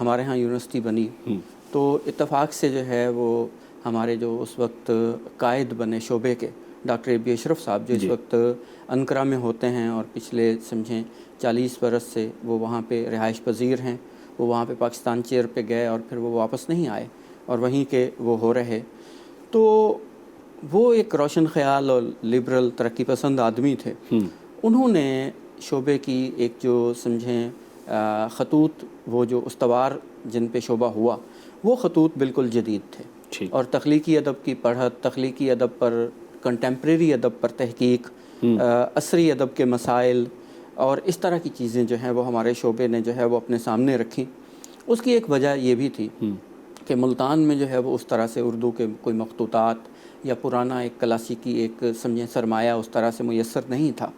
ہمارے ہاں یونیورسٹی بنی تو اتفاق سے جو ہے وہ ہمارے جو اس وقت قائد بنے شعبے کے ڈاکٹر اے بی اشرف صاحب جو اس وقت انقرہ میں ہوتے ہیں اور پچھلے سمجھیں 40 برس سے وہ وہاں پہ رہائش پذیر ہیں، وہ وہاں پہ پاکستان چیئر پہ گئے اور پھر وہ واپس نہیں آئے اور وہیں کے وہ ہو رہے، تو وہ ایک روشن خیال اور لبرل ترقی پسند آدمی تھے۔ انہوں نے شعبے کی ایک جو سمجھیں خطوط، وہ جو استوار جن پہ شعبہ ہوا، وہ خطوط بالکل جدید تھے اور تخلیقی ادب کی پڑھت، تخلیقی ادب پر، کنٹمپریری ادب پر تحقیق، عصری ادب کے مسائل اور اس طرح کی چیزیں جو ہیں وہ ہمارے شعبے نے جو ہے وہ اپنے سامنے رکھی۔ اس کی ایک وجہ یہ بھی تھی کہ ملتان میں جو ہے وہ اس طرح سے اردو کے کوئی مخطوطات یا پرانا ایک کلاسیکی ایک سمجھیں سرمایہ اس طرح سے میسر نہیں تھا،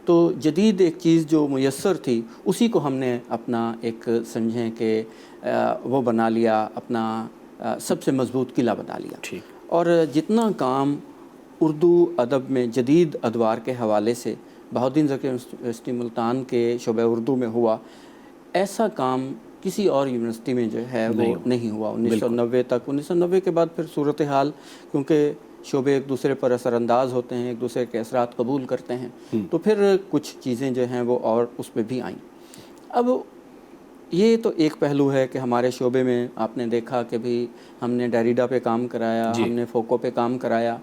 تو جدید ایک چیز جو میسر تھی اسی کو ہم نے اپنا ایک سمجھیں کہ وہ بنا لیا، اپنا سب سے مضبوط قلعہ بنا لیا۔ اور جتنا کام اردو ادب میں جدید ادوار کے حوالے سے بہاؤالدین ذکی یونیورسٹی ملتان کے شعبہ اردو میں ہوا، ایسا کام کسی اور یونیورسٹی میں جو ہے وہ نہیں ہوا 1990 تک۔ 1990 کے بعد پھر صورتحال، کیونکہ شعبے ایک دوسرے پر اثر انداز ہوتے ہیں، ایک دوسرے کے اثرات قبول کرتے ہیں، تو پھر کچھ چیزیں جو ہیں وہ اور اس پہ بھی آئیں۔ اب یہ تو ایک پہلو ہے کہ ہمارے شعبے میں آپ نے دیکھا کہ بھی ہم نے ڈیریڈا پہ کام کرایا، ہم نے فوکو پہ کام کرایا،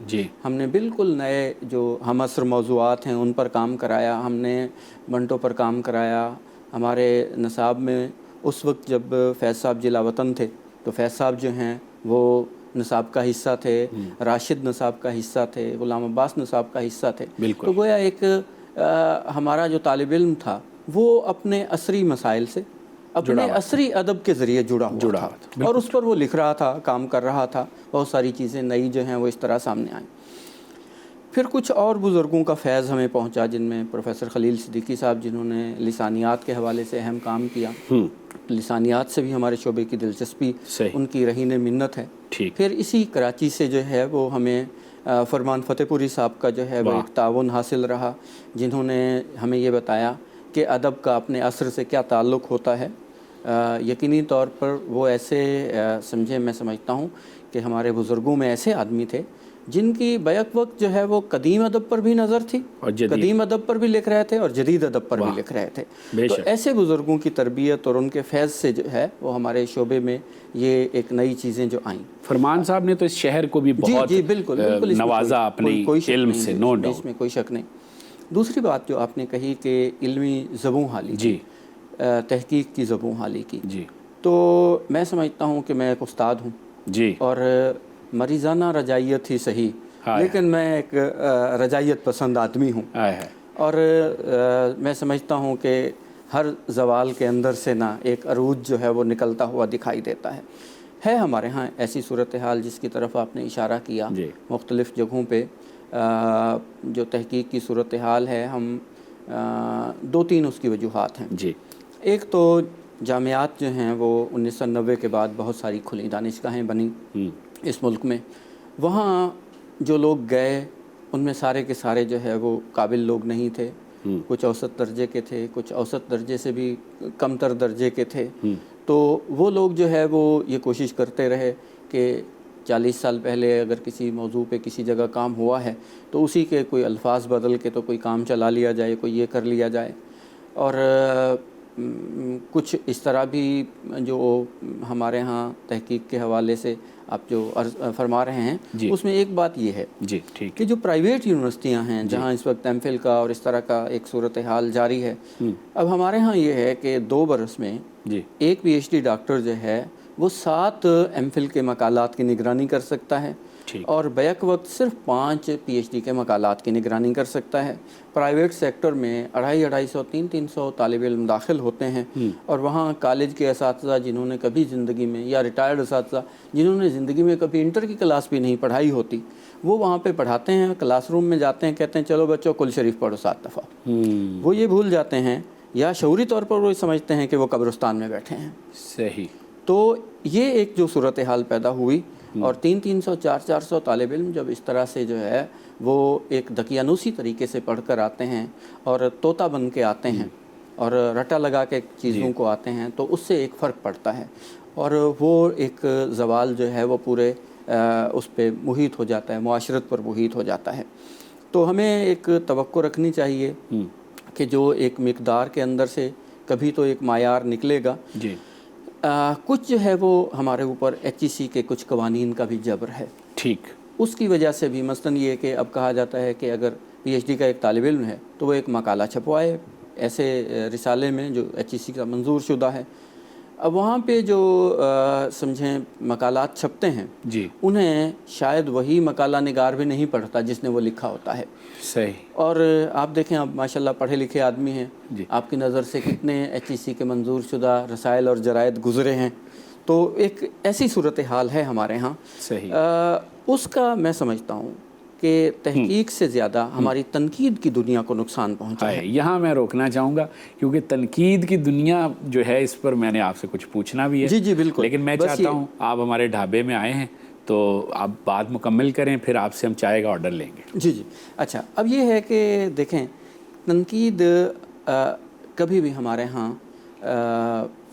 ہم نے بالکل نئے جو ہم عصر موضوعات ہیں ان پر کام کرایا، ہم نے منٹو پر کام کرایا۔ ہمارے نصاب میں اس وقت جب فیض صاحب جلا وطن تھے تو فیض صاحب جو ہیں وہ نصاب کا حصہ تھے، راشد نصاب کا حصہ تھے، غلام عباس نصاب کا حصہ تھے، تو گویا ایک ہمارا جو طالب علم تھا وہ اپنے عصری مسائل سے، اپنے عصری ادب کے ذریعے جڑا ہوا تھا اور اس پر وہ لکھ رہا تھا، کام کر رہا تھا، بہت ساری چیزیں نئی جو ہیں وہ اس طرح سامنے آئیں۔ پھر کچھ اور بزرگوں کا فیض ہمیں پہنچا، جن میں پروفیسر خلیل صدیقی صاحب جنہوں نے لسانیات کے حوالے سے اہم کام کیا، لسانیات سے بھی ہمارے شعبے کی دلچسپی ان کی رہین منت ہے۔ پھر اسی کراچی سے جو ہے وہ ہمیں فرمان فتح پوری صاحب کا جو ہے وہ ایک تعاون حاصل رہا، جنہوں نے ہمیں یہ بتایا کہ ادب کا اپنے عصر سے کیا تعلق ہوتا ہے۔ یقینی طور پر وہ ایسے سمجھے، میں سمجھتا ہوں کہ ہمارے بزرگوں میں ایسے آدمی تھے جن کی بیک وقت جو ہے وہ قدیم ادب پر بھی نظر تھی، قدیم ادب پر بھی لکھ رہے تھے اور جدید ادب پر بھی لکھ رہے تھے۔ تو ایسے بزرگوں کی تربیت اور ان کے فیض سے جو ہے وہ ہمارے شعبے میں یہ ایک نئی چیزیں جو آئیں۔ فرمان صاحب نے تو اس شہر کو بھی بہت بالکل نوازا اپنی علم سے، نو ڈاؤٹ، اس میں کوئی شک نہیں۔ دوسری بات جو آپ نے کہی کہ علمی زبوں حالی، تحقیق کی زبوں حالی کی، تو میں سمجھتا ہوں کہ میں ایک استاد ہوں اور مریضانہ رجائیت ہی صحیح، لیکن میں ایک رجائیت پسند آدمی ہوں، اور میں سمجھتا ہوں کہ ہر زوال کے اندر سے نا ایک عروج جو ہے وہ نکلتا ہوا دکھائی دیتا ہے ہمارے ہاں ایسی صورتحال جس کی طرف آپ نے اشارہ کیا۔ مختلف جگہوں پہ جو تحقیق کی صورتحال ہے، ہم 2-3 اس کی وجوہات ہیں۔ ایک تو جامعات جو ہیں وہ 1990 کے بعد بہت ساری کھلی دانشگاہیں بنی اس ملک میں، وہاں جو لوگ گئے ان میں سارے کے سارے جو ہے وہ قابل لوگ نہیں تھے، کچھ اوسط درجے کے تھے، کچھ اوسط درجے سے بھی کم تر درجے کے تھے، تو وہ لوگ جو ہے وہ یہ کوشش کرتے رہے کہ 40 سال پہلے اگر کسی موضوع پہ کسی جگہ کام ہوا ہے تو اسی کے کوئی الفاظ بدل کے تو کوئی کام چلا لیا جائے، کوئی یہ کر لیا جائے۔ اور کچھ اس طرح بھی جو ہمارے ہاں تحقیق کے حوالے سے آپ جو فرما رہے ہیں، اس میں ایک بات یہ ہے کہ جو پرائیویٹ یونیورسٹیاں ہیں جہاں اس وقت ایم فل کا اور اس طرح کا ایک صورتحال جاری ہے، اب ہمارے ہاں یہ ہے کہ 2 برس میں ایک پی ایچ ڈی ڈاکٹر جو ہے وہ 7 ایم فل کے مقالات کی نگرانی کر سکتا ہے اور بیک وقت صرف 5 پی ایچ ڈی کے مقالات کی نگرانی کر سکتا ہے۔ پرائیویٹ سیکٹر میں 250-250 300 طالب علم داخل ہوتے ہیں اور وہاں کالج کے اساتذہ جنہوں نے کبھی زندگی میں، یا ریٹائرڈ اساتذہ جنہوں نے زندگی میں کبھی انٹر کی کلاس بھی نہیں پڑھائی ہوتی، وہ وہاں پہ پڑھاتے ہیں، کلاس روم میں جاتے ہیں، کہتے ہیں چلو بچوں کل شریف پڑھو 7 دفعہ۔ وہ یہ بھول جاتے ہیں یا شعوری طور پر وہ سمجھتے ہیں کہ وہ قبرستان میں بیٹھے ہیں۔ صحیح۔ تو یہ ایک جو صورتحال پیدا ہوئی اور 300 400 طالب علم جب اس طرح سے جو ہے وہ ایک دقیانوسی طریقے سے پڑھ کر آتے ہیں اور طوطا بن کے آتے ہیں اور رٹا لگا کے چیزوں کو آتے ہیں تو اس سے ایک فرق پڑتا ہے، اور وہ ایک زوال جو ہے وہ پورے اس پہ محیط ہو جاتا ہے، معاشرت پر محیط ہو جاتا ہے۔ تو ہمیں ایک توقع رکھنی چاہیے کہ جو ایک مقدار کے اندر سے کبھی تو ایک معیار نکلے گا۔ جی کچھ جو ہے وہ ہمارے اوپر HEC کے کچھ قوانین کا بھی جبر ہے، ٹھیک، اس کی وجہ سے بھی مثلاً یہ کہ اب کہا جاتا ہے کہ اگر PhD کا ایک طالب علم ہے تو وہ ایک مقالہ چھپوائے ایسے رسالے میں جو HEC کا منظور شدہ ہے۔ اب وہاں پہ جو سمجھیں مقالات چھپتے ہیں جی انہیں شاید وہی مقالہ نگار بھی نہیں پڑھتا جس نے وہ لکھا ہوتا ہے۔ صحیح، اور آپ دیکھیں آپ ماشاءاللہ پڑھے لکھے آدمی ہیں، جی آپ کی نظر سے کتنے HEC کے منظور شدہ رسائل اور جرائد گزرے ہیں، تو ایک ایسی صورتحال ہے ہمارے ہاں۔ صحیح، اس کا میں سمجھتا ہوں کہ تحقیق سے زیادہ ہماری تنقید کی دنیا کو نقصان پہنچا ہے۔ یہاں میں روکنا چاہوں گا کیونکہ تنقید کی دنیا جو ہے اس پر میں نے آپ سے کچھ پوچھنا بھی ہے، جی جی بالکل، لیکن میں چاہتا ہوں آپ ہمارے ڈھابے میں آئے ہیں تو آپ بات مکمل کریں، پھر آپ سے ہم چائے کا آرڈر لیں گے۔ جی جی اچھا، اب یہ ہے کہ دیکھیں تنقید کبھی بھی ہمارے ہاں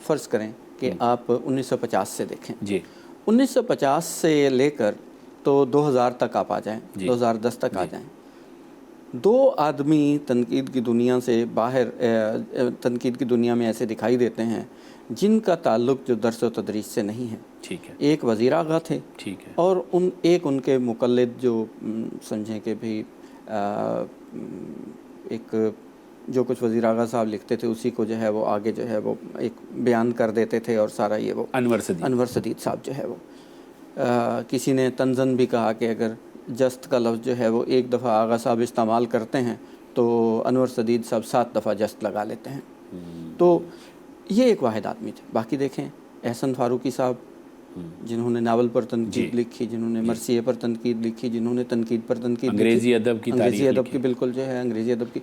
فرض کریں کہ آپ 1950 سے دیکھیں، جی 1950 سے لے کر تو 2000 تک آپ آ جائیں، 2010 تک آ جائیں، دو آدمی تنقید کی دنیا سے باہر تنقید کی دنیا میں ایسے دکھائی دیتے ہیں جن کا تعلق جو درس و تدریس سے نہیں ہے۔ ٹھیک ہے، ایک وزیر اعلیٰ تھے، ٹھیک ہے، اور ایک ان کے مقلد جو سمجھیں کہ بھی ایک جو کچھ وزیر اعلیٰ صاحب لکھتے تھے اسی کو جو ہے وہ آگے جو ہے وہ ایک بیان کر دیتے تھے، اور سارا یہ وہ انور سدید صاحب جو ہے وہ کسی نے طنزاً بھی کہا کہ اگر جست کا لفظ جو ہے وہ ایک دفعہ آغا صاحب استعمال کرتے ہیں تو انور سدید صاحب 7 دفعہ جست لگا لیتے ہیں۔ تو یہ ایک واحد آدمی تھے۔ باقی دیکھیں احسن فاروقی صاحب جنہوں نے ناول پر تنقید لکھی، جنہوں نے مرثیے پر تنقید لکھی، جنہوں نے تنقید پر تنقید لکھی، انگریزی ادب کی تاریخ، انگریزی ادب کی بالکل جو ہے انگریزی ادب کی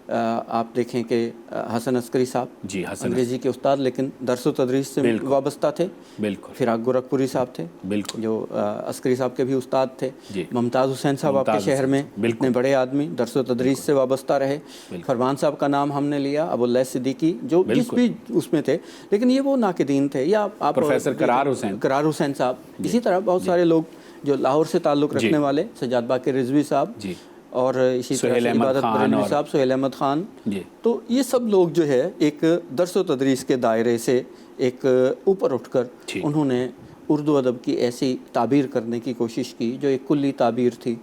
آپ دیکھیں کہ حسن عسکری صاحب جی حسن انگریزی کے استاد لیکن درس و تدریس سے وابستہ تھے، بالکل، فراق گورکھپوری صاحب تھے بالکل جو عسکری صاحب کے بھی استاد تھے، جی ممتاز حسین صاحب آپ کے شہر میں اتنے بڑے آدمی درس و تدریس سے وابستہ رہے، فرمان صاحب کا نام ہم نے لیا، ابو اللہ صدیقی جو جس بھی اس میں تھے، لیکن یہ وہ ناقدین تھے، یا آپ پروفیسر قرار حسین صاحب، اسی طرح بہت سارے لوگ جو لاہور سے تعلق رکھنے والے، سجاد باقر رضوی صاحب، اور اسی طرح سے عبادت بریلوی صاحب، سہیل احمد خان، تو یہ سب لوگ جو ہے ایک درس و تدریس کے دائرے سے ایک اوپر اٹھ کر انہوں نے اردو ادب کی ایسی تعبیر کرنے کی کوشش کی جو ایک کلی تعبیر تھی،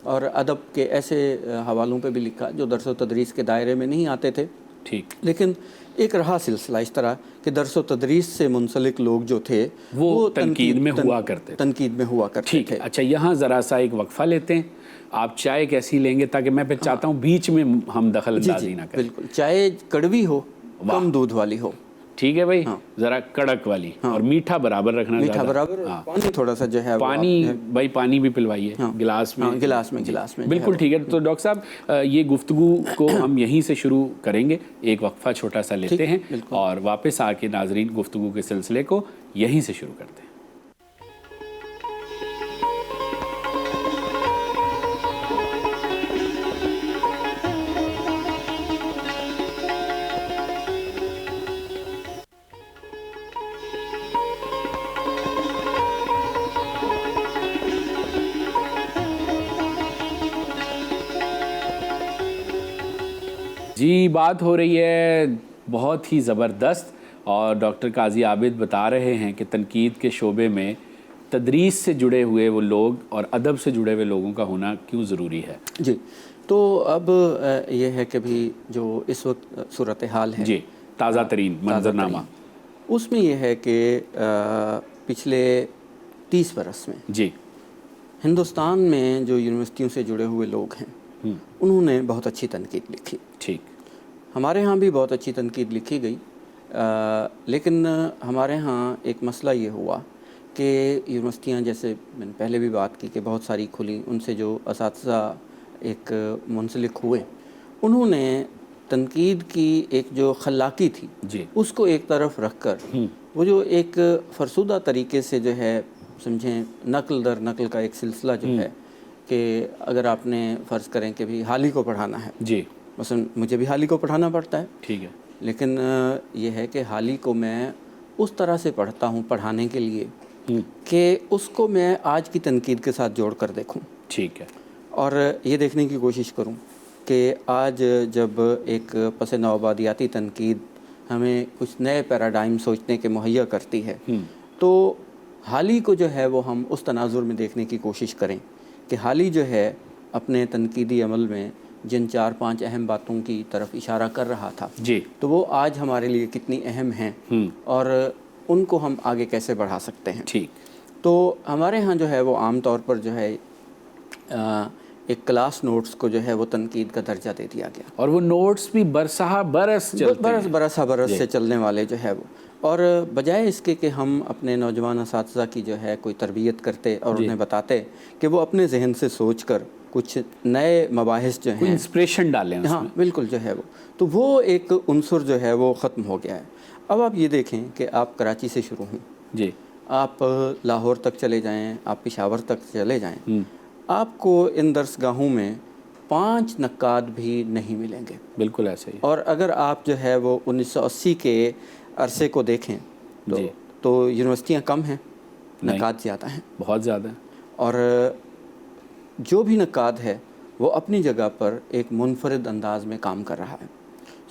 اور ادب کے ایسے حوالوں پہ بھی لکھا جو درس و تدریس کے دائرے میں نہیں آتے تھے، لیکن ایک رہا سلسلہ اس طرح کہ درس و تدریس سے منسلک لوگ جو تھے وہ تنقید میں ہوا کرتے تھے۔ اچھا یہاں ذرا سا ایک وقفہ لیتے ہیں، آپ چائے کیسی لیں گے تاکہ میں پھر چاہتا ہوں بیچ میں ہم دخل اندازی نہ کریں۔ بالکل، چائے کڑوی ہو، کم دودھ والی ہو، ٹھیک ہے بھائی، ذرا کڑک والی، اور میٹھا برابر رکھنا، میٹھا برابر، پانی تھوڑا سا جو ہے پانی، بھائی پانی بھی پلوائیے گلاس میں، گلاس میں بالکل ٹھیک ہے۔ تو ڈاکٹر صاحب یہ گفتگو کو ہم یہیں سے شروع کریں گے، ایک وقفہ چھوٹا سا لیتے ہیں اور واپس آ کے ناظرین گفتگو کے سلسلے کو یہیں سے شروع کرتے ہیں۔ جی بات ہو رہی ہے بہت ہی زبردست، اور ڈاکٹر قاضی عابد بتا رہے ہیں کہ تنقید کے شعبے میں تدریس سے جڑے ہوئے وہ لوگ اور ادب سے جڑے ہوئے لوگوں کا ہونا کیوں ضروری ہے۔ جی تو اب یہ ہے کہ بھی جو اس وقت صورتحال ہے، جی تازہ ترین منظرنامہ، اس میں یہ ہے کہ پچھلے 30 برس میں جی ہندوستان میں جو یونیورسٹیوں سے جڑے ہوئے لوگ ہیں انہوں نے بہت اچھی تنقید لکھی، ٹھیک، ہمارے ہاں بھی بہت اچھی تنقید لکھی گئی، لیکن ہمارے ہاں ایک مسئلہ یہ ہوا کہ یونیورسٹیاں جیسے میں نے پہلے بھی بات کی کہ بہت ساری کھلی، ان سے جو اساتذہ ایک منسلک ہوئے انہوں نے تنقید کی ایک جو خلاقی تھی اس کو ایک طرف رکھ کر وہ جو ایک فرسودہ طریقے سے جو ہے سمجھیں نقل در نقل کا ایک سلسلہ جو ہے کہ اگر آپ نے فرض کریں کہ بھی حالی کو پڑھانا ہے، جی مثلا مجھے بھی حالی کو پڑھانا پڑتا ہے، ٹھیک ہے، لیکن یہ ہے کہ حالی کو میں اس طرح سے پڑھتا ہوں پڑھانے کے لیے کہ اس کو میں آج کی تنقید کے ساتھ جوڑ کر دیکھوں. ٹھیک ہے. اور یہ دیکھنے کی کوشش کروں کہ آج جب ایک پس نوآبادیاتی تنقید ہمیں کچھ نئے پیراڈائم سوچنے کے مہیا کرتی ہے تو حالی کو جو ہے وہ ہم اس تناظر میں دیکھنے کی کوشش کریں کہ حالی جو ہے اپنے تنقیدی عمل میں جن 4-5 اہم باتوں کی طرف اشارہ کر رہا تھا جی تو وہ آج ہمارے لیے کتنی اہم ہیں اور ان کو ہم آگے کیسے بڑھا سکتے ہیں. ٹھیک. تو ہمارے ہاں جو ہے وہ عام طور پر جو ہے ایک کلاس نوٹس کو جو ہے وہ تنقید کا درجہ دے دیا گیا اور وہ نوٹس بھی برسہ برس چلتے ہیں. برس سے چلنے والے جو ہے وہ. اور بجائے اس کے کہ ہم اپنے نوجوان اساتذہ کی جو ہے کوئی تربیت کرتے اور انہیں بتاتے کہ وہ اپنے ذہن سے سوچ کر کچھ نئے مباحث جو ہیں انسپریشن ڈالیں اس ہاں میں. بالکل جو ہے وہ تو وہ ایک عنصر جو ہے وہ ختم ہو گیا ہے. اب آپ یہ دیکھیں کہ آپ کراچی سے شروع ہوں, جی آپ لاہور تک چلے جائیں, آپ پشاور تک چلے جائیں, آپ کو ان درسگاہوں میں 5 نقاد بھی نہیں ملیں گے. بالکل ایسے ہی. اور اگر آپ جو ہے وہ 1980 کے عرصے کو دیکھیں تو یونیورسٹیاں کم ہیں, نقاد زیادہ ہیں, بہت زیادہ ہیں. اور جو بھی نقاد ہے وہ اپنی جگہ پر ایک منفرد انداز میں کام کر رہا ہے.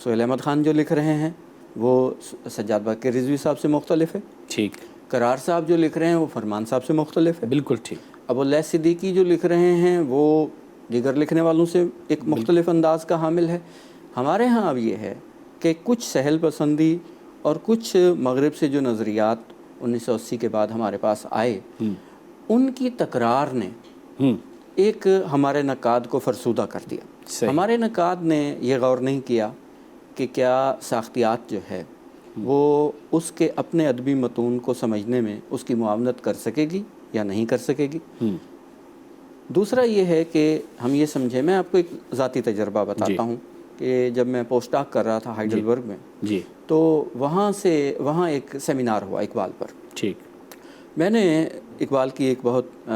سہیل احمد خان جو لکھ رہے ہیں وہ سجاد باقر رضوی صاحب سے مختلف ہے. ٹھیک. قرار صاحب جو لکھ رہے ہیں وہ فرمان صاحب سے مختلف ہے. بالکل ٹھیک. ابواللیث صدیقی جو لکھ رہے ہیں وہ دیگر لکھنے والوں سے ایک مختلف انداز کا حامل ہے. ہمارے ہاں اب یہ ہے کہ کچھ سہل پسندی اور کچھ مغرب سے جو نظریات 1980 کے بعد ہمارے پاس آئے ان کی تکرار نے ایک ہمارے نقاد کو فرسودہ کر دیا. ہمارے نقاد نے یہ غور نہیں کیا کہ کیا ساختیات جو ہے وہ اس کے اپنے ادبی متون کو سمجھنے میں اس کی معاونت کر سکے گی یا نہیں کر سکے گی. دوسرا یہ ہے کہ ہم یہ سمجھیں, میں آپ کو ایک ذاتی تجربہ بتاتا ہوں کہ جب میں پوسٹ ڈاک کر رہا تھا ہائیڈلبرگ میں تو وہاں ایک سیمینار ہوا اقبال پر. ٹھیک. میں نے اقبال کی ایک بہت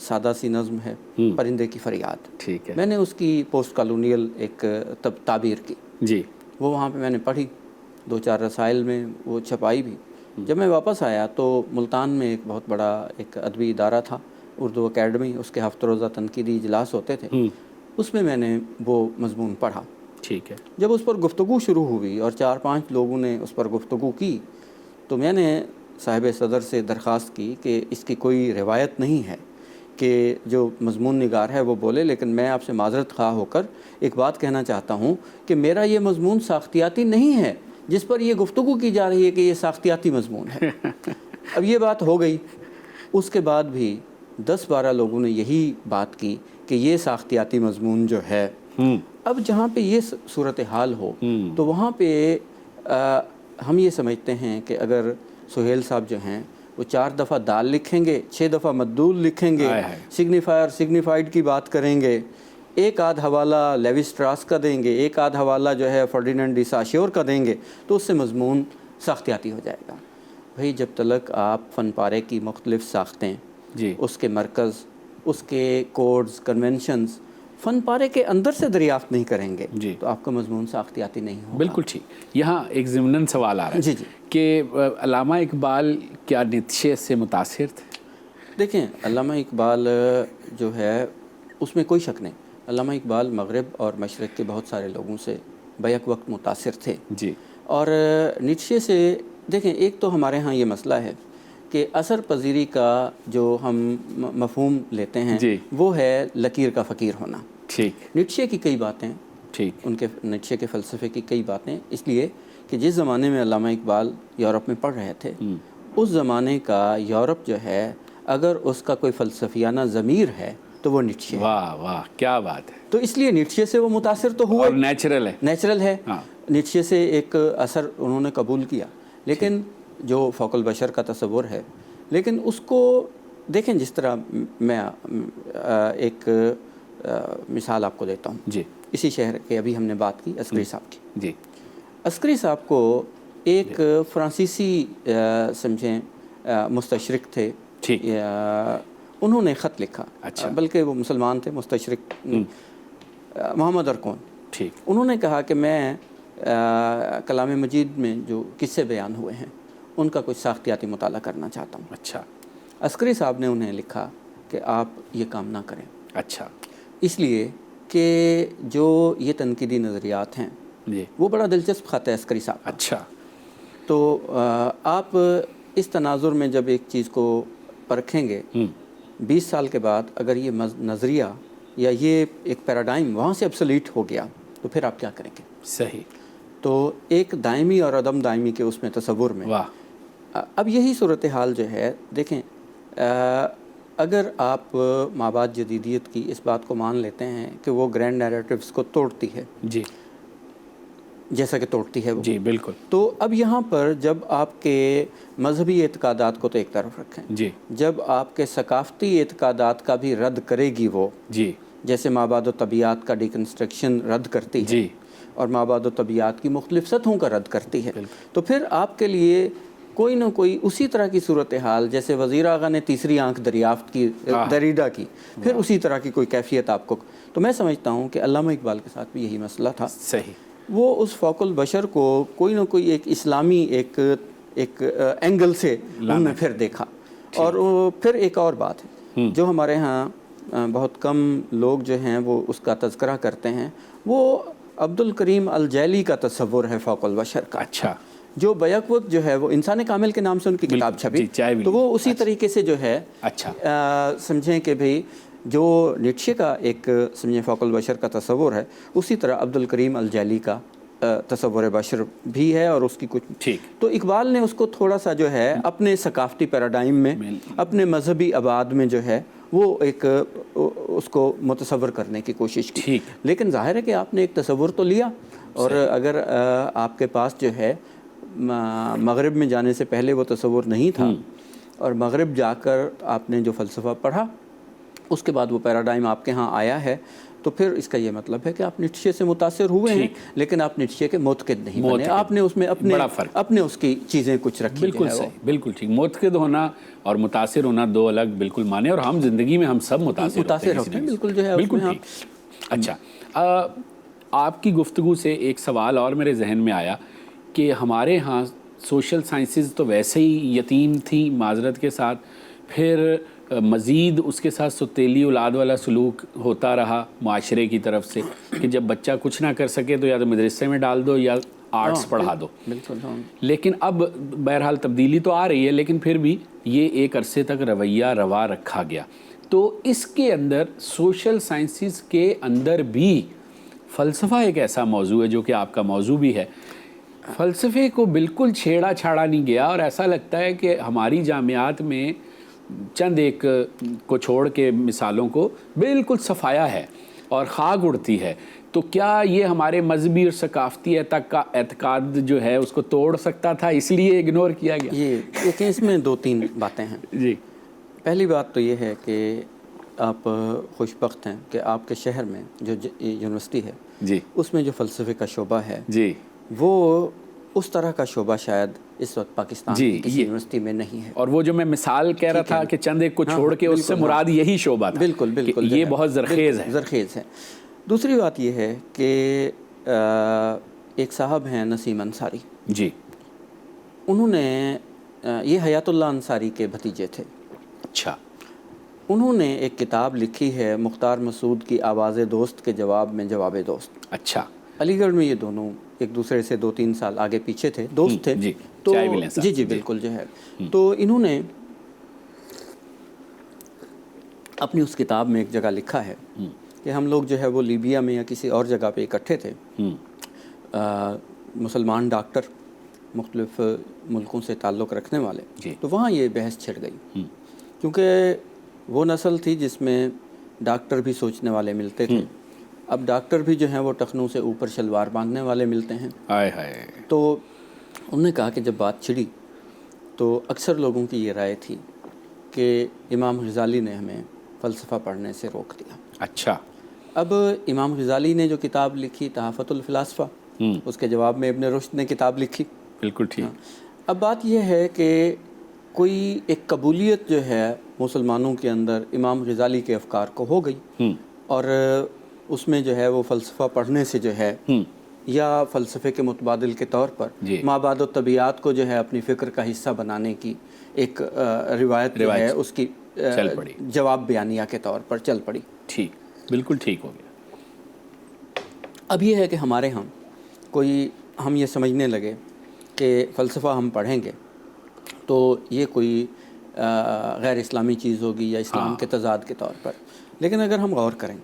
سادہ سی نظم ہے پرندے کی فریاد, ٹھیک ہے, میں نے اس کی پوسٹ کالونیل ایک تعبیر کی. جی. وہ وہاں پہ میں نے پڑھی, 2-4 رسائل میں وہ چھپائی بھی. جب میں واپس آیا تو ملتان میں ایک بہت بڑا ایک ادبی ادارہ تھا, اردو اکیڈمی, اس کے ہفتہ روزہ تنقیدی اجلاس ہوتے تھے. اس میں نے وہ مضمون پڑھا. ٹھیک ہے. جب اس پر گفتگو شروع ہوئی اور 4-5 لوگوں نے اس پر گفتگو کی تو میں نے صاحب صدر سے درخواست کی کہ اس کی کوئی روایت نہیں ہے کہ جو مضمون نگار ہے وہ بولے, لیکن میں آپ سے معذرت خواہ ہو کر ایک بات کہنا چاہتا ہوں کہ میرا یہ مضمون ساختیاتی نہیں ہے جس پر یہ گفتگو کی جا رہی ہے کہ یہ ساختیاتی مضمون ہے. اب یہ بات ہو گئی. اس کے بعد بھی 10-12 لوگوں نے یہی بات کی کہ یہ ساختیاتی مضمون جو ہے. اب جہاں پہ یہ صورتحال ہو تو وہاں پہ ہم یہ سمجھتے ہیں کہ اگر سہیل صاحب جو ہیں وہ 4 دفعہ دال لکھیں گے, 6 دفعہ مدول لکھیں گے, سگنیفائر سگنیفائڈ کی بات کریں گے, ایک آدھ حوالہ لیوی سٹراس کا دیں گے, ایک آدھ حوالہ جو ہے فرڈیننڈ ڈی ساشیور کا دیں گے, تو اس سے مضمون ساختیاتی ہو جائے گا. بھئی جب تلک آپ فن پارے کی مختلف ساختیں, اس کے مرکز, اس کے کوڈز, کنونشنز فن پارے کے اندر سے دریافت نہیں کریں گے تو آپ کا مضمون ساختیاتی نہیں ہوگا. بالکل ٹھیک. یہاں ایک ضمناً سوال آ رہا ہے کہ علامہ اقبال کیا نیتشے سے متاثر تھے؟ دیکھیں, علامہ اقبال جو ہے اس میں کوئی شک نہیں, علامہ اقبال مغرب اور مشرق کے بہت سارے لوگوں سے بیک وقت متاثر تھے. اور نیتشے سے دیکھیں, ایک تو ہمارے ہاں یہ مسئلہ ہے کہ اثر پذیری کا جو ہم مفہوم لیتے ہیں وہ ہے لکیر کا فقیر ہونا. نیتشے کی کئی باتیں, ان کے نیتشے کے فلسفے کی کئی باتیں, اس لیے کہ جس زمانے میں علامہ اقبال یورپ میں پڑھ رہے تھے اس زمانے کا یورپ جو ہے اگر اس کا کوئی فلسفیانہ ضمیر ہے تو وہ نیتشے. واہ واہ کیا بات ہے. تو اس لیے نیتشے سے وہ متاثر تو ہوا, نیچرل ہے. نیتشے سے ایک اثر انہوں نے قبول کیا, لیکن جو فوق البشر کا تصور ہے, لیکن اس کو دیکھیں جس طرح میں ایک مثال آپ کو دیتا ہوں. اسی شہر کے ابھی ہم نے بات کی عسکری صاحب کی. عسکری صاحب کو ایک فرانسیسی سمجھیں مستشرق تھے, انہوں نے خط لکھا, بلکہ وہ مسلمان تھے, مستشرق محمد ارکون. انہوں نے کہا کہ میں کلام مجید میں جو قصے بیان ہوئے ہیں ان کا کوئی ساختیاتی مطالعہ کرنا چاہتا ہوں۔ اچھا، عسکری صاحب نے انہیں لکھا کہ آپ یہ کام نہ کریں، اچھا، اس لیے کہ جو یہ تنقیدی نظریات ہیں جی، وہ بڑا دلچسپ خط ہے عسکری صاحب کا۔ اچھا، تو آپ اس تناظر میں جب ایک چیز کو پرکھیں گے 20 سال کے بعد اگر یہ نظریہ یا یہ ایک پیراڈائم وہاں سے ابسلیٹ ہو گیا تو پھر آپ کیا کریں گے؟ صحیح، تو ایک دائمی اور عدم دائمی کے اس میں تصور میں واہ، اب یہی صورتحال جو ہے دیکھیں، اگر آپ مابعد جدیدیت کی اس بات کو مان لیتے ہیں کہ وہ گرینڈ نیریٹیوز کو توڑتی ہے جی، جیسا کہ توڑتی ہے وہ، جی بالکل، تو اب یہاں پر جب آپ کے مذہبی اعتقادات کو تو ایک طرف رکھیں، جی، جب آپ کے ثقافتی اعتقادات کا بھی رد کرے گی وہ، جی، جیسے مابعد و طبیعات کا ڈیکنسٹرکشن رد کرتی ہے جی، اور مابعد و طبیعات کی مختلف سطحوں کا رد کرتی ہے، تو پھر آپ کے لیے کوئی نہ کوئی اسی طرح کی صورتحال، جیسے وزیر آغا نے تیسری آنکھ دریافت کی دریدہ کی، پھر اسی طرح کی کوئی کیفیت آپ کو، تو میں سمجھتا ہوں کہ علامہ اقبال کے ساتھ بھی یہی مسئلہ تھا۔ صحیح، وہ اس فوق البشر کو کوئی نہ کوئی ایک اسلامی ایک اینگل سے انہوں نے پھر دیکھا، اور پھر ایک اور بات ہے جو ہمارے ہاں بہت کم لوگ جو ہیں وہ اس کا تذکرہ کرتے ہیں، وہ عبد الکریم الجیلی کا تصور ہے فوق البشر کا، اچھا، جو بیک وقت جو ہے وہ انسان کامل کے نام سے ان کی کتاب چھپی، تو وہ اسی طریقے سے جو ہے اچھا، سمجھیں کہ بھئی جو نیٹشے کا ایک سمجھیں فوق البشر کا تصور ہے، اسی طرح عبد الکریم الجیلی کا تصور بشر بھی ہے، اور اس کی کچھ ٹھیک، تو اقبال نے اس کو تھوڑا سا جو ہے اپنے ثقافتی پیراڈائم میں، اپنے مذہبی ابعاد میں جو ہے وہ ایک اس کو متصور کرنے کی کوشش کی، ٹھیک، لیکن ظاہر ہے کہ آپ نے ایک تصور تو لیا، اور اگر آپ کے پاس جو ہے مغرب میں جانے سے پہلے وہ تصور نہیں تھا، اور مغرب جا کر آپ نے جو فلسفہ پڑھا اس کے بعد وہ پیراڈائم آپ کے ہاں آیا ہے، تو پھر اس کا یہ مطلب ہے کہ آپ نیٹشے سے متاثر ہوئے ہیں، لیکن آپ نیٹشے کے معتقد نہیں بنے، آپ نے اس میں اپنے اس کی چیزیں کچھ رکھی۔ بالکل صحیح، بالکل ٹھیک، معتقد ہونا اور متاثر ہونا دو الگ بالکل معنی، اور ہم زندگی میں ہم سب متاثر ہوتے ہیں، بالکل جو ہے بالکل ٹھیک۔ اچھا، آپ کی گفتگو سے ایک سوال اور میرے ذہن میں آیا کہ ہمارے ہاں سوشل سائنسز تو ویسے ہی یتیم تھی معذرت کے ساتھ، پھر مزید اس کے ساتھ ستیلی اولاد والا سلوک ہوتا رہا معاشرے کی طرف سے کہ جب بچہ کچھ نہ کر سکے تو یا تو مدرسے میں ڈال دو یا آرٹس پڑھا دو، لیکن اب بہرحال تبدیلی تو آ رہی ہے، لیکن پھر بھی یہ ایک عرصے تک رویہ روا رکھا گیا۔ تو اس کے اندر سوشل سائنسز کے اندر بھی فلسفہ ایک ایسا موضوع ہے جو کہ آپ کا موضوع بھی ہے، فلسفے کو بالکل چھیڑا چھاڑا نہیں گیا، اور ایسا لگتا ہے کہ ہماری جامعات میں چند ایک کو چھوڑ کے مثالوں کو بالکل صفایا ہے اور خاک اڑتی ہے، تو کیا یہ ہمارے مذہبی اور ثقافتی اعتقاد جو ہے اس کو توڑ سکتا تھا، اس لیے اگنور کیا گیا؟ یہ دیکھیں، اس میں دو تین باتیں ہیں۔ جی، پہلی بات تو یہ ہے کہ آپ خوش بخت ہیں کہ آپ کے شہر میں جو یونیورسٹی ہے جی، اس میں جو فلسفے کا شعبہ ہے جی، وہ اس طرح کا شعبہ شاید اس وقت پاکستان کی کسی یونیورسٹی میں نہیں ہے، اور وہ جو میں مثال کہہ رہا تھا کہ چند ایک کو چھوڑ کے اس سے مراد یہی شعبہ تھا، بالکل بالکل یہ بہت زرخیز ہے۔ زرخیز ہے۔ دوسری بات یہ ہے کہ ایک صاحب ہیں نسیم انصاری، جی، انہوں نے یہ حیات اللہ انصاری کے بھتیجے تھے، اچھا، انہوں نے ایک کتاب لکھی ہے مختار مسعود کی آواز دوست کے جواب میں جواب دوست۔ اچھا، علی گڑھ میں یہ دونوں ایک دوسرے سے 2-3 سال آگے پیچھے تھے، دوست تھے، جی، تو جی بالکل جو ہے، تو انہوں نے اپنی اس کتاب میں ایک جگہ لکھا ہے کہ ہم لوگ جو ہے وہ لیبیا میں یا کسی اور جگہ پہ اکٹھے تھے، مسلمان ڈاکٹر مختلف ملکوں سے تعلق رکھنے والے، تو وہاں یہ بحث چھڑ گئی، کیونکہ وہ نسل تھی جس میں ڈاکٹر بھی سوچنے والے ملتے تھے، اب ڈاکٹر بھی جو ہیں وہ ٹخنوں سے اوپر شلوار باندھنے والے ملتے ہیں، تو انہوں نے کہا کہ جب بات چھڑی تو اکثر لوگوں کی یہ رائے تھی کہ امام غزالی نے ہمیں فلسفہ پڑھنے سے روک دیا۔ اچھا، اب امام غزالی نے جو کتاب لکھی تحفۃ الفلاسفہ، اس کے جواب میں ابن رشد نے کتاب لکھی، بالکل ٹھیک۔ اب بات یہ ہے کہ کوئی ایک قبولیت جو ہے مسلمانوں کے اندر امام غزالی کے افکار کو ہو گئی، اور اس میں جو ہے وہ فلسفہ پڑھنے سے جو ہے یا فلسفے کے متبادل کے طور پر مابعد الطبیعات کو جو ہے اپنی فکر کا حصہ بنانے کی ایک روایت جو ہے اس کی جواب بیانیہ کے طور پر چل پڑی. ٹھیک، بالکل ٹھیک ہو گیا. اب یہ ہے کہ ہمارے ہم ہم یہ سمجھنے لگے کہ فلسفہ ہم پڑھیں گے تو یہ کوئی غیر اسلامی چیز ہوگی یا اسلام کے تضاد کے طور پر. لیکن اگر ہم غور کریں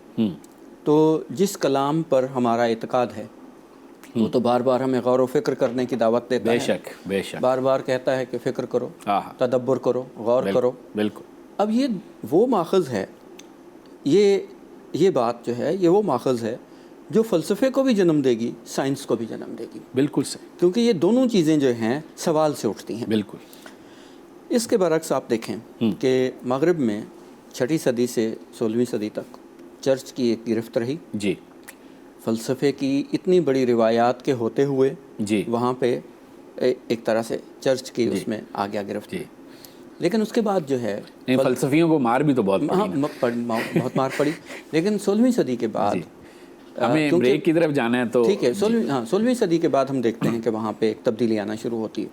تو جس کلام پر ہمارا اعتقاد ہے وہ تو بار بار ہمیں غور و فکر کرنے کی دعوت دیتا ہے. بے شک بار بار کہتا ہے کہ فکر کرو، تدبر کرو، غور کرو. بالکل. اب یہ وہ ماخذ ہے، یہ بات جو ہے یہ وہ ماخذ ہے جو فلسفے کو بھی جنم دے گی، سائنس کو بھی جنم دے گی. بالکل صحیح. کیونکہ یہ دونوں چیزیں جو ہیں سوال سے اٹھتی ہیں. بالکل. اس کے برعکس آپ دیکھیں کہ مغرب میں 6 صدی سے 16ویں صدی تک چرچ کی ایک گرفت رہی. جی. فلسفے کی اتنی بڑی روایات کے ہوتے ہوئے وہاں پہ ایک طرح سے چرچ کی اس میں آ گیا گرفت. لیکن اس کے بعد جو ہے فلسفیوں کو مار بھی تو بہت مار پڑی. لیکن 16ویں صدی کے بعد ہمیں بریک کی طرف جانا ہے تو ٹھیک ہے. 16ویں صدی کے بعد ہم دیکھتے ہیں کہ وہاں پہ ایک تبدیلی آنا شروع ہوتی ہے.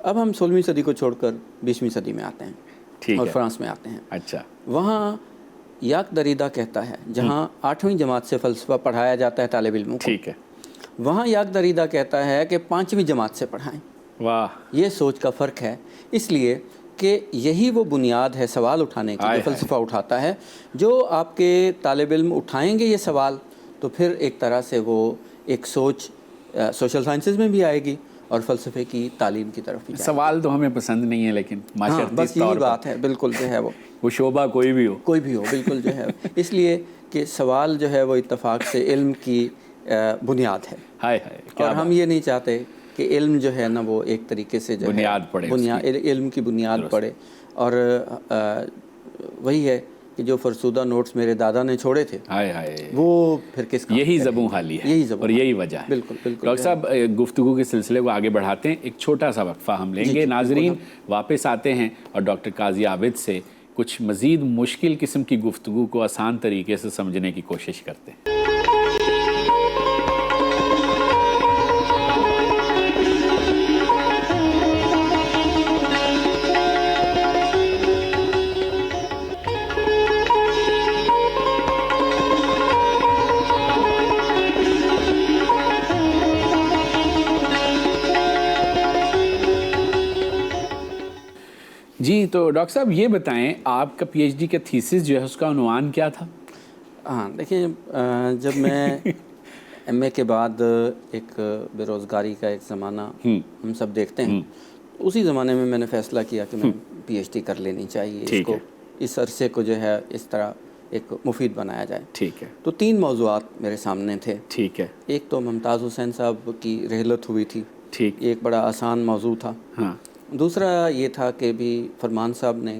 اب ہم 16ویں صدی کو چھوڑ کر 20ویں صدی میں آتے ہیں اور فرانس میں آتے ہیں. اچھا. وہاں یاک دریدا کہتا ہے جہاں 8ویں جماعت سے فلسفہ پڑھایا جاتا ہے طالب علموں کو، ٹھیک ہے، وہاں یاک دریدا کہتا ہے کہ 5ویں جماعت سے پڑھائیں. واہ. یہ سوچ کا فرق ہے، اس لیے کہ یہی وہ بنیاد ہے سوال اٹھانے کی جو فلسفہ اٹھاتا ہے. جو آپ کے طالب علم اٹھائیں گے یہ سوال تو پھر ایک طرح سے وہ ایک سوچ سوشل سائنسز میں بھی آئے گی اور فلسفے کی تعلیم کی طرف بھی. سوال تو ہمیں پسند نہیں ہے لیکن بس یہی بات ہے. بالکل جو ہے وہ شعبہ کوئی بھی ہو بالکل جو ہے اس لیے کہ سوال جو ہے وہ اتفاق سے علم کی بنیاد ہے. اور ہم یہ نہیں چاہتے کہ علم جو ہے نا وہ ایک طریقے سے جو بنیاد پڑے، علم کی بنیاد پڑے. اور وہی ہے کہ جو فرسودہ نوٹس میرے دادا نے چھوڑے تھے وہ پھر کس کا، یہی زبوں حالی ہے اور یہی وجہ ہے. بالکل بالکل. ڈاکٹر صاحب گفتگو کے سلسلے کو آگے بڑھاتے ہیں، ایک چھوٹا سا وقفہ ہم لیں گے. ناظرین واپس آتے ہیں اور ڈاکٹر قاضی عابد سے کچھ مزید مشکل قسم کی گفتگو کو آسان طریقے سے سمجھنے کی کوشش کرتے ہیں. جی تو ڈاکٹر صاحب یہ بتائیں آپ کا پی ایچ ڈی کا تھیسس جو ہے اس کا عنوان کیا تھا؟ دیکھیں جب میں ایم اے کے بعد ایک بے روزگاری کا ایک زمانہ ہم سب دیکھتے ہیں، اسی زمانے میں نے فیصلہ کیا کہ میں پی ایچ ڈی کر لینی چاہیے. اس کو اس عرصے کو جو ہے اس طرح ایک مفید بنایا جائے. ٹھیک ہے. تو 3 موضوعات میرے سامنے تھے. ٹھیک ہے. ایک تو ممتاز حسین صاحب کی رحلت ہوئی تھی. ٹھیک. ایک بڑا آسان موضوع تھا. ہاں. دوسرا یہ تھا کہ بھی فرمان صاحب نے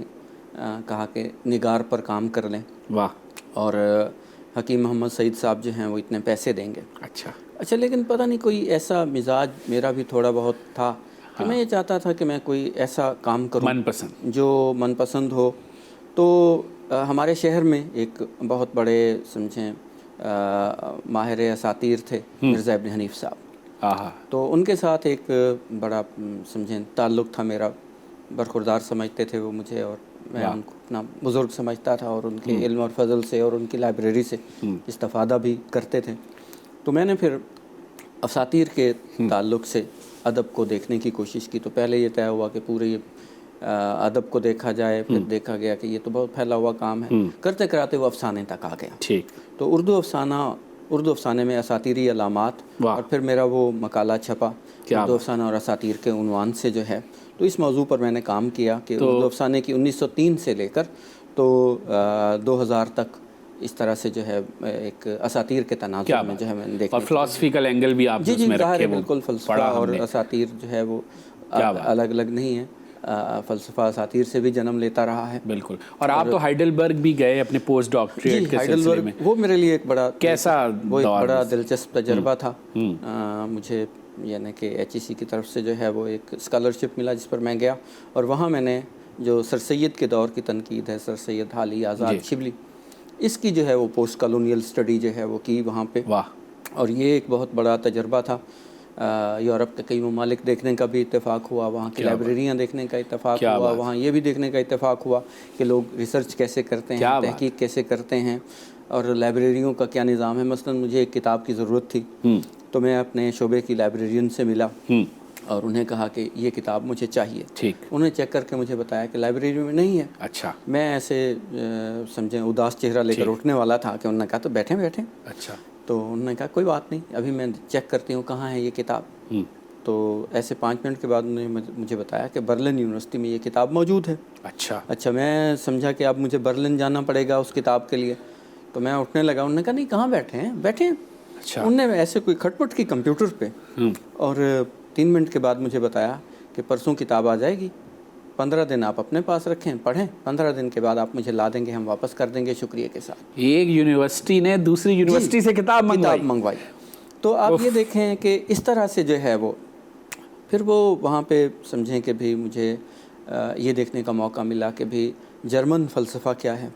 کہا کہ نگار پر کام کر لیں. واہ. اور حکیم محمد سعید صاحب جو ہیں وہ اتنے پیسے دیں گے. اچھا. لیکن پتہ نہیں کوئی ایسا مزاج میرا بھی تھوڑا بہت تھا کہ میں یہ چاہتا تھا کہ میں کوئی ایسا کام کروں جو من پسند ہو. تو ہمارے شہر میں ایک بہت بڑے سمجھیں ماہر اساطیر تھے مرزا ابن حنیف صاحب. تو ان کے ساتھ ایک بڑا سمجھیں تعلق تھا میرا، برخوردار سمجھتے تھے وہ مجھے اور میں ان کو اپنا بزرگ سمجھتا تھا اور ان کے علم اور فضل سے اور ان کی لائبریری سے استفادہ بھی کرتے تھے. تو میں نے پھر اساطیر کے تعلق سے ادب کو دیکھنے کی کوشش کی. تو پہلے یہ طے ہوا کہ پورے یہ ادب کو دیکھا جائے، پھر دیکھا گیا کہ یہ تو بہت پھیلا ہوا کام ہے. کرتے کراتے وہ افسانے تک آ گیا. ٹھیک. تو اردو افسانے میں اساطیری علامات، اور پھر میرا وہ مقالہ چھپا اردو افسانہ اور اساطیر کے عنوان سے جو ہے. تو اس موضوع پر میں نے کام کیا کہ اردو افسانے کی 1903 سے لے کر تو 2000 تک اس طرح سے جو ہے ایک اساطیر کے تناظر میں جو ہے میں نے دیکھا. اور فلسفیکل اینگل بھی آپ نے اس میں رکھے. بالکل فلسفہ اور اساطیر جو ہے وہ الگ الگ نہیں ہے. فلسفہ اساطیر سے بھی جنم لیتا رہا ہے. بالکل. اور آپ تو ہائیڈلبرگ بھی گئے اپنے پوسٹ ڈاکٹریٹ کے سلسلے میں. وہ میرے لیے ایک بڑا کیسا وہ ایک بڑا دلچسپ تجربہ تھا. مجھے یعنی کہ ایچ ای سی کی طرف سے جو ہے وہ ایک اسکالرشپ ملا جس پر میں گیا، اور وہاں میں نے جو سر سید کے دور کی تنقید ہے، سر سید حالی آزاد شبلی، اس کی جو ہے وہ پوسٹ کالونیل اسٹڈی جو ہے وہ کی وہاں پہ. واہ. اور یہ ایک بہت بڑا تجربہ تھا. یورپ کے کئی ممالک دیکھنے کا بھی اتفاق ہوا, وہاں کی لائبریریاں دیکھنے کا اتفاق ہوا, وہاں یہ بھی دیکھنے کا اتفاق ہوا کہ لوگ ریسرچ کیسے کرتے ہیں, تحقیق کیسے کرتے ہیں, اور لائبریریوں کا کیا نظام ہے. مثلا مجھے ایک کتاب کی ضرورت تھی تو میں اپنے شعبے کی لائبریرین سے ملا اور انہیں کہا کہ یہ کتاب مجھے چاہیے. انہیں چیک کر کے مجھے بتایا کہ لائبریری میں نہیں ہے. اچھا. میں ایسے سمجھیں اداس چہرہ لے کر اٹھنے والا تھا کہ انہوں نے کہا تو بیٹھیں. اچھا. تو انہوں نے کہا کوئی بات نہیں, ابھی میں چیک کرتی ہوں کہاں ہے یہ کتاب. تو ایسے 5 منٹ کے بعد انہوں نے مجھے بتایا کہ برلن یونیورسٹی میں یہ کتاب موجود ہے. اچھا. میں سمجھا کہ اب مجھے برلن جانا پڑے گا اس کتاب کے لیے. تو میں اٹھنے لگا, انہوں نے کہا نہیں کہاں بیٹھے ہیں. اچھا. انہوں نے ایسے کوئی کھٹپٹ کی کمپیوٹر پہ, اور 3 منٹ کے بعد مجھے بتایا کہ پرسوں کتاب آ جائے گی, 15 دن آپ اپنے پاس رکھیں, پڑھیں, 15 دن کے بعد آپ مجھے لا دیں گے, ہم واپس کر دیں گے شکریہ کے ساتھ. ایک یونیورسٹی نے دوسری یونیورسٹی سے کتاب منگوائی. تو آپ یہ دیکھیں کہ اس طرح سے جو ہے وہ پھر وہ وہاں پہ سمجھیں کہ بھی مجھے یہ دیکھنے کا موقع ملا کہ بھی جرمن فلسفہ کیا ہے.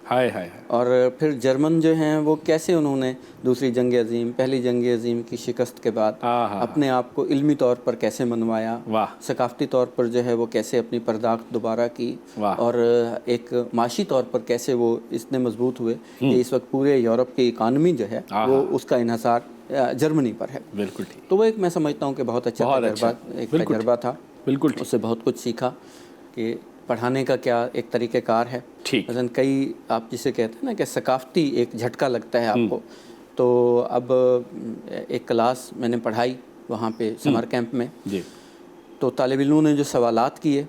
اور پھر جرمن جو ہیں وہ کیسے انہوں نے دوسری جنگ عظیم, پہلی جنگ عظیم کی شکست کے بعد اپنے آپ کو علمی طور پر کیسے منوایا, ثقافتی طور پر جو ہے وہ کیسے اپنی پرداخت دوبارہ کی, اور ایک معاشی طور پر کیسے وہ اتنے مضبوط ہوئے کہ اس وقت پورے یورپ کی اکانومی جو ہے وہ اس کا انحصار جرمنی پر ہے. بالکل ٹھیک. تو وہ ایک میں سمجھتا ہوں کہ بہت اچھا تجربہ تھا. بالکل. اس سے بہت کچھ سیکھا کہ پڑھانے کا کیا ایک طریقہ کار ہے. مثلاً کئی آپ جسے کہتے ہیں نا کہ ثقافتی ایک جھٹکا لگتا ہے آپ کو. تو اب ایک کلاس میں نے پڑھائی وہاں پہ سمر کیمپ میں. تو طالب علموں نے جو سوالات کیے,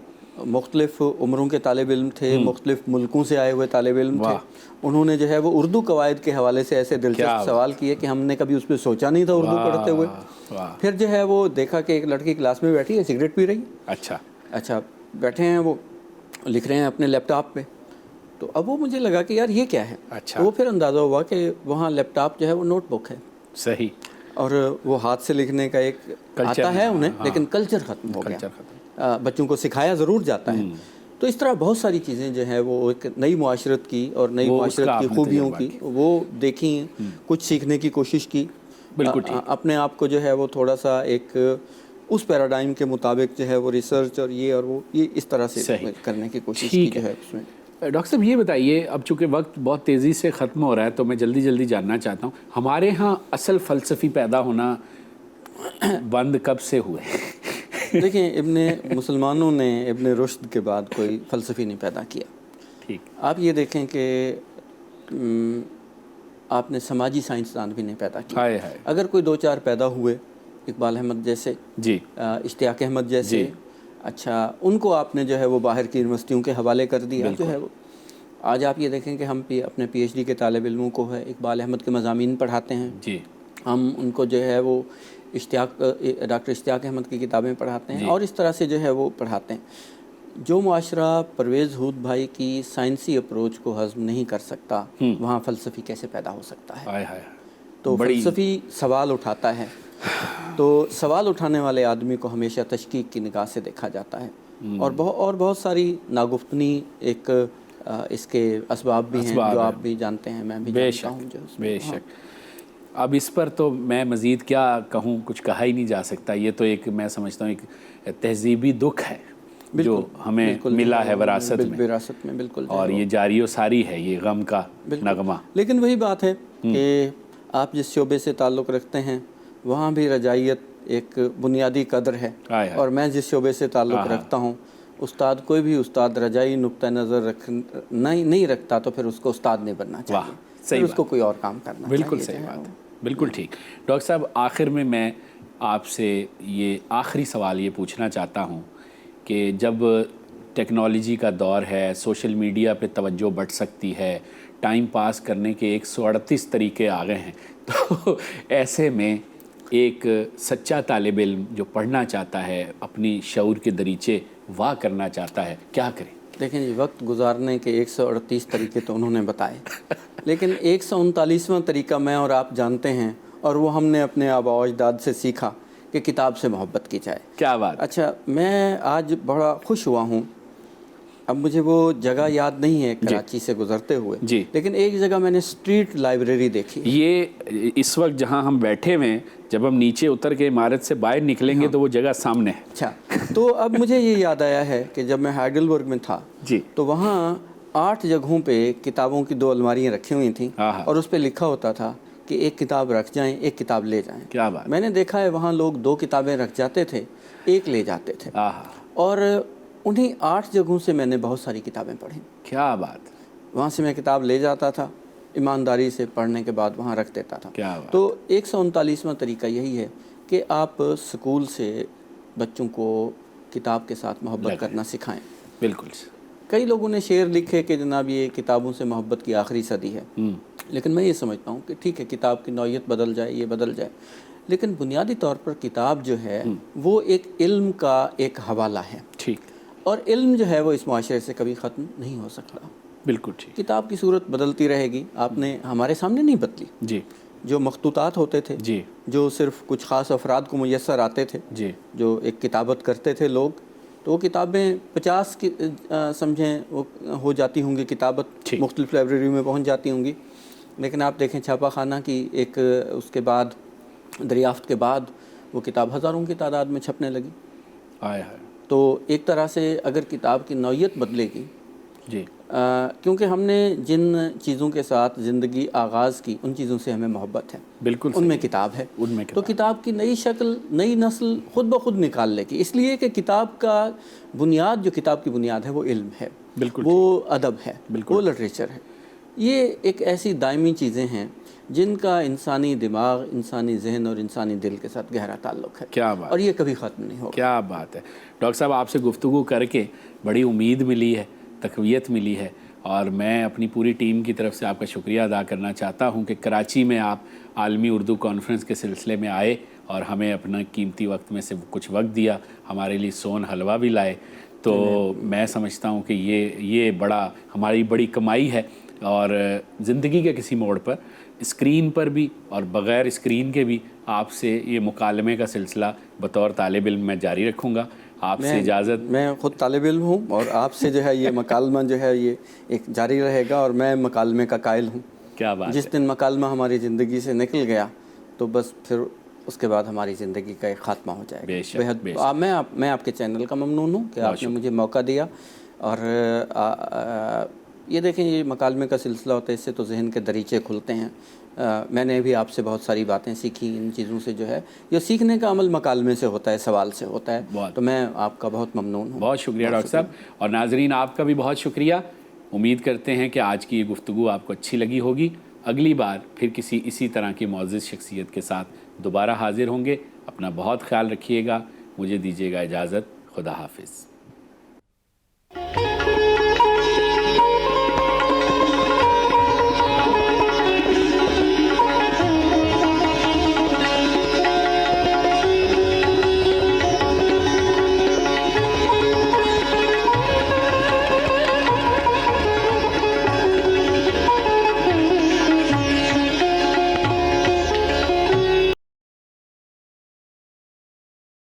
مختلف عمروں کے طالب علم تھے, مختلف ملکوں سے آئے ہوئے طالب علم تھے. انہوں نے جو ہے وہ اردو قواعد کے حوالے سے ایسے دلچسپ سوال کیے کہ ہم نے کبھی اس پہ سوچا نہیں تھا اردو پڑھتے ہوئے. پھر جو ہے وہ دیکھا کہ ایک لڑکی کلاس میں بیٹھی ہے, سگریٹ پی رہی ہے. اچھا بیٹھے ہیں, وہ لکھ رہے ہیں اپنے لیپ ٹاپ پہ. تو اب وہ مجھے لگا کہ یار یہ کیا ہے. تو وہ پھر اندازہ ہوا کہ وہاں لیپ ٹاپ جو ہے وہ نوٹ بک ہے. صحیح. اور وہ ہاتھ سے لکھنے کا ایک آتا ہے انہیں, لیکن کلچر ختم ہو گیا. بچوں کو سکھایا ضرور جاتا ہے. تو اس طرح بہت ساری چیزیں جو ہیں وہ ایک نئی معاشرت کی اور نئی معاشرت کی خوبیوں کی وہ دیکھی, کچھ سیکھنے کی کوشش کی. اپنے آپ کو جو ہے وہ تھوڑا سا ایک اس پیراڈائم کے مطابق جو ہے وہ ریسرچ اور یہ اس طرح سے کرنے کی کوشش کی جو ہے اس میں. ڈاکٹر صاحب یہ بتائیے, اب چونکہ وقت بہت تیزی سے ختم ہو رہا ہے تو میں جلدی جاننا چاہتا ہوں, ہمارے ہاں اصل فلسفی پیدا ہونا بند کب سے ہوئے؟ دیکھیں مسلمانوں نے ابن رشد کے بعد کوئی فلسفی نہیں پیدا کیا. ٹھیک. آپ یہ دیکھیں کہ آپ نے سماجی سائنسدان بھی نہیں پیدا کیا. اگر کوئی 2-4 پیدا ہوئے, اقبال احمد جیسے, اشتیاق احمد جیسے, اچھا ان کو آپ نے جو ہے وہ باہر کی یونیورسٹیوں کے حوالے کر دیا. جو ہے وہ آج آپ یہ دیکھیں کہ ہم اپنے پی ایچ ڈی کے طالب علموں کو ہے اقبال احمد کے مضامین پڑھاتے ہیں. ہم ان کو جو ہے وہ ڈاکٹر اشتیاق احمد کی کتابیں پڑھاتے ہیں, اور اس طرح سے جو ہے وہ پڑھاتے ہیں. جو معاشرہ پرویز ہود بھائی کی سائنسی اپروچ کو ہضم نہیں کر سکتا, وہاں فلسفی کیسے پیدا ہو سکتا ہے؟ تو فلسفی سوال اٹھاتا ہے, تو سوال اٹھانے والے آدمی کو ہمیشہ تشکیک کی نگاہ سے دیکھا جاتا ہے. اور بہت ساری ناگفتنی ایک اس کے اسباب بھی ہیں جو آپ بھی جانتے ہیں, میں بھی جانتا ہوں. بے شک. اب اس پر تو میں مزید کیا کہوں, کچھ کہا ہی نہیں جا سکتا. یہ تو ایک میں سمجھتا ہوں ایک تہذیبی دکھ ہے جو ہمیں ملا ہے وراثت میں, بالکل, اور یہ جاری و ساری ہے, یہ غم کا نغمہ. لیکن وہی بات ہے کہ آپ جس شعبے سے تعلق رکھتے ہیں وہاں بھی رجائیت ایک بنیادی قدر ہے, اور میں جس شعبے سے تعلق رکھتا ہوں, استاد کوئی بھی استاد رجائی نقطہ نظر نہیں رکھتا تو پھر اس کو استاد نہیں بننا چاہیے, پھر اس کو کوئی اور کام کرنا چاہیے. بالکل صحیح بات ہے, بالکل ٹھیک. ڈاکٹر صاحب آخر میں آپ سے یہ آخری سوال یہ پوچھنا چاہتا ہوں کہ جب ٹیکنالوجی کا دور ہے, سوشل میڈیا پہ توجہ بڑھ سکتی ہے, ٹائم پاس کرنے کے 138 طریقے آ گئے ہیں, تو ایسے میں ایک سچا طالب علم جو پڑھنا چاہتا ہے, اپنی شعور کے دریچے واہ کرنا چاہتا ہے, کیا کرے؟ دیکھیں جی, وقت گزارنے کے 138 طریقے تو انہوں نے بتائے, لیکن 139واں طریقہ میں اور آپ جانتے ہیں, اور وہ ہم نے اپنے آباء و اجداد سے سیکھا کہ کتاب سے محبت کی جائے. کیا بات. اچھا, میں آج بڑا خوش ہوا ہوں اب مجھے وہ جگہ یاد نہیں ہے کراچی سے گزرتے ہوئے جی، لیکن ایک جگہ میں نے اسٹریٹ لائبریری دیکھی. یہ اس وقت جہاں ہم بیٹھے ہوئے ہیں، جب ہم نیچے اتر کے عمارت سے باہر نکلیں گے تو وہ جگہ سامنے ہے. اچھا، تو اب مجھے یہ یاد آیا ہے کہ جب میں ہائیڈلبرگ میں تھا جی، تو وہاں 8 جگہوں پہ کتابوں کی 2 الماریاں رکھی ہوئی تھیں اور اس پہ لکھا ہوتا تھا کہ ایک کتاب رکھ جائیں، ایک کتاب لے جائیں. کیا بات. میں نے دیکھا ہے وہاں لوگ 2 کتابیں رکھ جاتے تھے، ایک لے جاتے تھے. اور انہیں 8 جگہوں سے میں نے بہت ساری کتابیں پڑھیں. کیا بات. وہاں سے میں کتاب لے جاتا تھا، ایمانداری سے پڑھنے کے بعد وہاں رکھ دیتا تھا. کیا بات. تو 139واں طریقہ یہی ہے کہ آپ سکول سے بچوں کو کتاب کے ساتھ محبت کرنا سکھائیں. بالکل. کئی لوگوں نے شعر لکھے کہ جناب یہ کتابوں سے محبت کی آخری صدی ہے، لیکن میں یہ سمجھتا ہوں کہ ٹھیک ہے کتاب کی نوعیت بدل جائے، یہ بدل جائے، لیکن بنیادی طور پر کتاب جو ہے وہ ایک علم کا ایک حوالہ ہے. ٹھیک. اور علم جو ہے وہ اس معاشرے سے کبھی ختم نہیں ہو سکتا. بالکل ٹھیک. کتاب کی صورت بدلتی رہے گی. آپ نے ہمارے سامنے نہیں بدلی. جی. جو مخطوطات ہوتے تھے، جی، جو صرف کچھ خاص افراد کو میسر آتے تھے، جی، جو ایک کتابت کرتے تھے لوگ، تو وہ کتابیں 50 کی سمجھیں وہ ہو جاتی ہوں گی کتابت، مختلف لائبریری میں پہنچ جاتی ہوں گی. لیکن آپ دیکھیں چھاپہ خانہ کی ایک اس کے بعد دریافت کے بعد وہ کتاب ہزاروں کی تعداد میں چھپنے لگی. تو ایک طرح سے اگر کتاب کی نوعیت بدلے گی، جی، کیونکہ ہم نے جن چیزوں کے ساتھ زندگی آغاز کی ان چیزوں سے ہمیں محبت ہے، بالکل ان میں کتاب ہے. تو کتاب کی نئی شکل، نئی نسل خود بخود نکال لے گی، اس لیے کہ کتاب کا بنیاد، جو کتاب کی بنیاد ہے وہ علم ہے، وہ ادب ہے، وہ لٹریچر ہے. یہ ایک ایسی دائمی چیزیں ہیں جن کا انسانی دماغ، انسانی ذہن اور انسانی دل کے ساتھ گہرا تعلق ہے. کیا بات. اور یہ کبھی ختم نہیں ہوگا. کیا بات ہے. ڈاکٹر صاحب آپ سے گفتگو کر کے بڑی امید ملی ہے، تقویت ملی ہے، اور میں اپنی پوری ٹیم کی طرف سے آپ کا شکریہ ادا کرنا چاہتا ہوں کہ کراچی میں آپ عالمی اردو کانفرنس کے سلسلے میں آئے اور ہمیں اپنا قیمتی وقت میں سے کچھ وقت دیا، ہمارے لیے سون حلوہ بھی لائے. تو میں سمجھتا ہوں کہ یہ بڑا ہماری بڑی کمائی ہے. اور زندگی کے کسی موڑ پر، اسکرین پر بھی اور بغیر اسکرین کے بھی، آپ سے یہ مکالمے کا سلسلہ بطور طالب علم میں جاری رکھوں گا. آپ سے اجازت. میں خود طالب علم ہوں اور آپ سے جو ہے یہ مکالمہ جو ہے یہ ایک جاری رہے گا، اور میں مکالمے کا قائل ہوں. کیا بات. جس دن مکالمہ ہماری زندگی سے نکل گیا تو بس پھر اس کے بعد ہماری زندگی کا ایک خاتمہ ہو جائے گا. بے شک. میں آپ کے چینل کا ممنون ہوں کہ آپ نے مجھے موقع دیا. اور یہ دیکھیں، یہ مکالمے کا سلسلہ ہوتا ہے، اس سے تو ذہن کے دریچے کھلتے ہیں. میں نے بھی آپ سے بہت ساری باتیں سیکھی. ان چیزوں سے جو ہے یہ سیکھنے کا عمل مکالمے سے ہوتا ہے، سوال سے ہوتا ہے. تو میں آپ کا بہت ممنون ہوں. بہت شکریہ ڈاکٹر صاحب. اور ناظرین آپ کا بھی بہت شکریہ. امید کرتے ہیں کہ آج کی یہ گفتگو آپ کو اچھی لگی ہوگی. اگلی بار پھر کسی اسی طرح کی معزز شخصیت کے ساتھ دوبارہ حاضر ہوں گے. اپنا بہت خیال رکھیے گا. مجھے دیجیے گا اجازت. خدا حافظ.